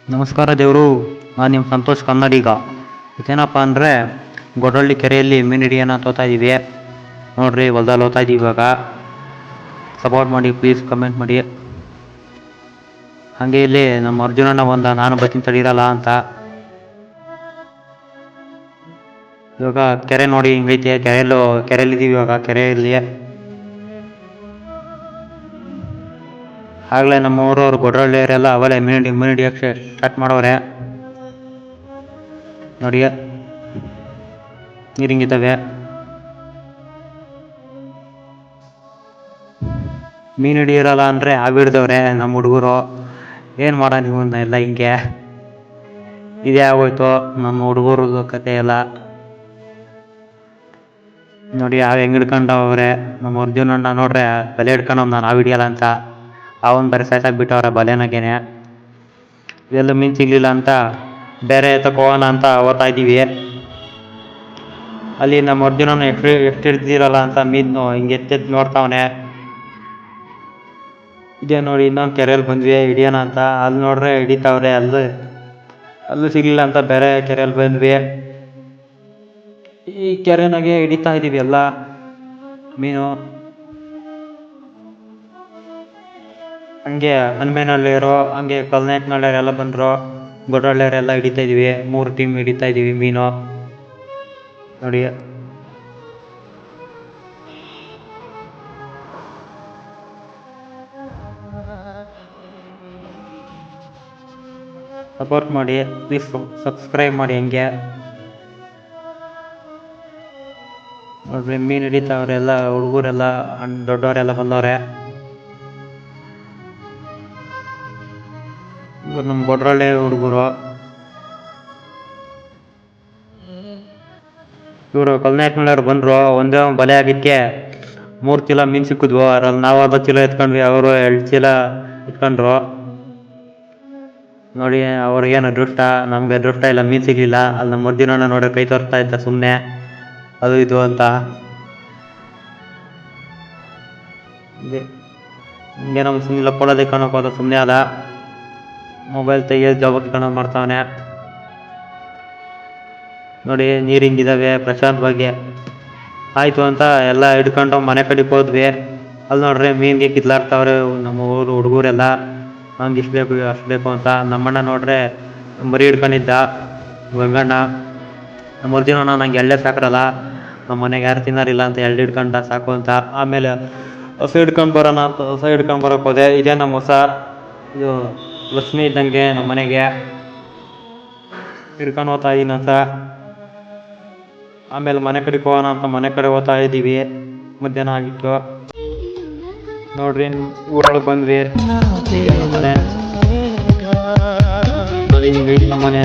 ನಮಸ್ಕಾರ ದೇವರು. ನಾನು ನಿಮ್ಮ ಸಂತೋಷ್ ಕನ್ನಡಿಗ. ಇದೇನಪ್ಪ ಅಂದರೆ ಗೊಡಳ್ಳಿ ಕೆರೆಯಲ್ಲಿ ಮೀನು ಹಿಡಿಯೋಣ ತೋತಾ ಇದ್ದೀವಿ. ನೋಡ್ರಿ ಹೊಲ್ದಲ್ಲಿ ಹೋಗ್ತಾ ಇದ್ದೀವಿ ಇವಾಗ. ಸಪೋರ್ಟ್ ಮಾಡಿ, ಪ್ಲೀಸ್ ಕಮೆಂಟ್ ಮಾಡಿ. ಹಾಗೆ ಇಲ್ಲಿ ನಮ್ಮ ಅರ್ಜುನಣ್ಣ ಬಂದ, ನಾನು ಬರ್ತೀನಿ ತಡೀರಲ್ಲ ಅಂತ. ಇವಾಗ ಕೆರೆ ನೋಡಿ ಹಿಂಗೈತೆ. ಕೆರೆಯಲ್ಲಿದ್ದೀವಿ ಇವಾಗ. ಕೆರೆಯಲ್ಲಿ ಆಗಲೇ ನಮ್ಮ ಊರವ್ರು ಗೊಡ್ರಳ್ಳಿಯವರೆಲ್ಲ ಅವಲೇ ಮೀನು ಹಿಡಿಯೋಕ್ಕೆ ಸ್ಟಾರ್ಟ್ ಮಾಡೋರೆ ನೋಡಿ. ನೀರು ಹಿಂಗಿದ್ದಾವೆ. ಮೀನು ಹಿಡಿಯಿರಲ್ಲ ಅಂದರೆ ಹಿಡ್ದವ್ರೆ ನಮ್ಮ ಹುಡುಗರು. ಏನು ಮಾಡೋ ನೀವು ಎಲ್ಲ ಹಿಂಗೆ ಇದೇ ಆಗೋಯ್ತು ನಮ್ಮ ಹುಡುಗರದು ಕತೆ ಎಲ್ಲ ನೋಡಿ. ಹೆಂಗೆ ಹಿಡ್ಕೊಂಡವ್ರೆ ನಮ್ಮ ಅರ್ಜುನಣ್ಣ. ನೋಡ್ರೆ ಬಲೆ ಹಿಡ್ಕೊಂಡು ನಾನು ಹಿಡಿಯಲ್ಲ ಅಂತ ಅವನು ಬೇರೆ ಸಾಯ್ಸಾಕ್ಬಿಟ್ಟವ್ರೆ ಬಲೆನಾಗೇನೆ. ಇದೆಲ್ಲ ಮೀನು ಸಿಗ್ಲಿಲ್ಲ ಅಂತ ಬೇರೆ ತಗೋಣ ಅಂತ ಓದ್ತಾ ಇದ್ದೀವಿ. ಅಲ್ಲಿ ನಮ್ಮ ಅರ್ಜುನನ ಎಷ್ಟು ಹಿಡ್ದಿರಲ್ಲ ಅಂತ ಮೀನು ಹಿಂಗೆ ಎತ್ತೆತ್ತು ನೋಡ್ತಾವನೆ. ಇದೇ ನೋಡಿ ಇನ್ನೊಂದು ಕೆರೆಯಲ್ಲಿ ಬಂದ್ವಿ ಹಿಡಿಯೋಣ ಅಂತ. ಅಲ್ಲಿ ನೋಡ್ರೆ ಹಿಡಿತಾವ್ರೆ. ಅಲ್ಲೂ ಸಿಗ್ಲಿಲ್ಲ ಅಂತ ಬೇರೆ ಕೆರೆಯಲ್ಲಿ ಬಂದ್ವಿ. ಈ ಕೆರೆನಾಗೆ ಹಿಡಿತಾ ಇದ್ದೀವಿ ಎಲ್ಲ ಮೀನು. ಹಂಗೆ ಹನುಮೇನಹಳ್ಳಿಯವರು, ಹಂಗೆ ಕಲ್ನಾಯಕನಹಳ್ಳಿಯವರೆಲ್ಲ ಬಂದರು. ಗೊಡ್ರಳ್ಳಿಯವರೆಲ್ಲ ಹಿಡಿತಾ ಇದ್ದೀವಿ. 3 ಟೀಮ್ ಹಿಡಿತಾ ಇದ್ದೀವಿ ಮೀನು ನೋಡಿ. ಸಪೋರ್ಟ್ ಮಾಡಿ, ಪ್ಲೀಸ್ ಸಬ್ಸ್ಕ್ರೈಬ್ ಮಾಡಿ. ಹಂಗೆ ನೋಡ್ರಿ ಮೀನು ಹಿಡಿತಾವ್ರೆಲ್ಲ ಹುಡುಗರೆಲ್ಲ, ದೊಡ್ಡವರೆಲ್ಲ ಬಂದವ್ರೆ. ಇವರು ನಮ್ಮ ಗೊಡ್ರಳ್ಳಿ ಹುಡುಗರು. ಇವರು ಕಲ್ನಾಯಕನಹಳ್ಳಿಯವ್ರು ಬಂದರು. ಒಂದೇ ಬಲೆ ಆಗಿದ್ದಕ್ಕೆ 3 ಚೀಲ ಮೀನು ಸಿಕ್ಕಿದ್ವು. ಅದ್ರಲ್ಲಿ ನಾವು 10 ಚೀಲ ಎತ್ಕೊಂಡ್ವಿ, ಅವರು 2 ಚೀಲ ಎತ್ಕೊಂಡ್ರು ನೋಡಿ. ಅವ್ರಿಗೇನು ಅದೃಷ್ಟ, ನಮ್ಗೆ ಅದೃಷ್ಟ ಇಲ್ಲ, ಮೀನು ಸಿಗಲಿಲ್ಲ. ಅಲ್ಲಿ ನಮ್ಮ ಅರ್ಜುನಣ್ಣ ನೋಡ್ರಿ ಕೈ ತೋರಿಸ್ತಾ ಇದ್ದ ಸುಮ್ಮನೆ ಅದು ಇದು ಅಂತ. ಹಿಂಗೆ ನಮ್ಮ ಸುಮ್ಮನೆ ಕೊಡೋದೇ ಕಾಣೋಕೋದ ಸುಮ್ಮನೆ ಅದ. ಮೊಬೈಲ್ ತೆಗಿಯೋದು ಜವಾಬ್ ಇಟ್ಕೊಂಡು ಮಾಡ್ತಾವನೆ ನೋಡಿ. ನೀರು ಹಿಂಗಿದ್ದಾವೆ ಪ್ರಶಾಂತವಾಗಿ. ಆಯಿತು ಅಂತ ಎಲ್ಲ ಹಿಡ್ಕೊಂಡು ಮನೆ ಕಡೆಗೆ ಹೋದ್ವಿ. ಅಲ್ಲಿ ನೋಡ್ರಿ ಮೀನಿಗೆ ಕಿತ್ಲಾಡ್ತಾವ್ರೆ ನಮ್ಮ ಊರು ಹುಡುಗರೆಲ್ಲ. ನಂಗೆ ಇಷ್ಟು ಬೇಕು ಅಷ್ಟು ಬೇಕು ಅಂತ. ನಮ್ಮಣ್ಣ ನೋಡ್ರೆ ಮರಿ ಹಿಡ್ಕೊಂಡಿದ್ದ ಗಂಗಣ್ಣ. ನಮ್ಮ ಅರ್ಜುನಣ್ಣ ನಂಗೆ ಎಳ್ಳೆ ಸಾಕ್ರಲ್ಲ, ನಮ್ಮ ಮನೆಗೆ ಯಾರು ತಿನ್ನೋರಿಲ್ಲ ಅಂತ ಎಳ್ಳು ಹಿಡ್ಕೊಂಡ ಸಾಕು ಅಂತ. ಆಮೇಲೆ ಹೊಸ ಹಿಡ್ಕೊಂಡು ಬರೋಣ ಅಂತ ಹೊಸ ಹಿಡ್ಕೊಂಡು ಬರೋಕೆ ಹೋದೆ. ಇದೇ ನಮ್ಮ ಹೊಸ, ಇದು ಲಕ್ಷ್ಮಿ ಇದ್ದಂಗೆ ನಮ್ಮ ಮನೆಗೆ ಹಿಡ್ಕೊಂಡು ಹೋಗ್ತಾ ಇದ್ದೀನಿ ಅಂತ. ಆಮೇಲೆ ಮನೆ ಕಡೆಗೆ ಹೋಗೋಣ ಅಂತ ಮನೆ ಕಡೆ ಹೋಗ್ತಾ ಇದ್ದೀವಿ. ಮಧ್ಯಾಹ್ನ ಆಗಿತ್ತು ನೋಡ್ರಿ. ಊರೊಳಗೆ ಬಂದ್ವಿ. ಮನೆ